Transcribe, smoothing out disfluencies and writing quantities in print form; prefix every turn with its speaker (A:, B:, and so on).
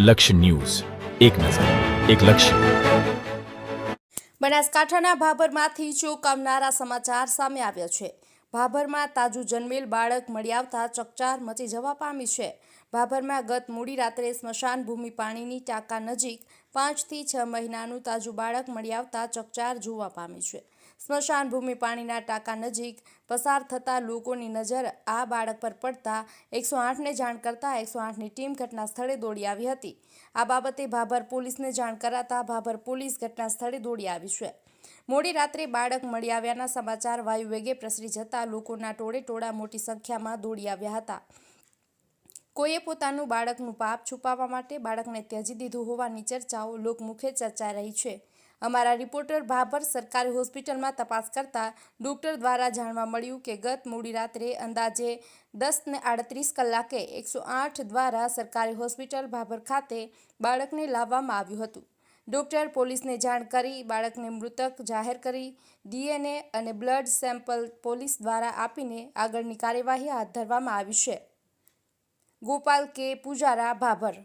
A: લક્ષ્ય ન્યૂઝ, એક નજર, એક લક્ષ્ય.
B: બનાસકાંઠાના ભાભરમાંથી ચોંકાવનારા સમાચાર સામે આવ્યા છે. ભાભરમાં તાજું જન્મેલ બાળક મળી આવતા ચકચાર મચી જવા પામી છે. ભાભરમાં ગત મોડી રાત્રે સ્મશાન ભૂમિ પાણીની ટાંકા નજીક 5 થી 6 મહિનાનું તાજું બાળક મળી આવતા ચકચાર જોવા પામી છે. સ્મશાન ભૂમિ પાણીના ટાંકા નજીક પસાર થતા લોકોની નજર આ બાળક પર પડતા 108ને જાણ કરતા 108ની ટીમ ઘટના સ્થળે દોડી આવી હતી. આ બાબતે ભાભર પોલીસને જાણ કરાતા ભાભર પોલીસ ઘટના સ્થળે દોડી આવી છે. મોડી રાત્રે બાળક મળી આવ્યાના સમાચાર વાયુવેગે પ્રસરી જતા લોકોના ટોળે મોટી સંખ્યામાં દોડી આવ્યા હતા. કોઈએ પોતાનું બાળકનું પાપ છુપાવવા માટે બાળકને ત્યજી દીધું હોવાની ચર્ચાઓ લોકમુખે ચર્ચાઈ રહી છે. અમારા રિપોર્ટર ભાભર સરકારી હોસ્પિટલમાં તપાસ કરતા ડોક્ટર દ્વારા જાણવા મળ્યું કે ગત મોડી રાત્રે અંદાજે 10:38 કલાકે 108 દ્વારા સરકારી હોસ્પિટલ ભાભર ખાતે બાળકને લાવવામાં આવ્યું હતું. ડોક્ટર પોલીસને જાણ કરી બાળકને મૃતક જાહેર કરી DNA અને બ્લડ સેમ્પલ પોલીસ દ્વારા આપીને આગળની કાર્યવાહી હાથ ધરવામાં આવી છે. ગોપાલ કે પૂજારા, ભાભર.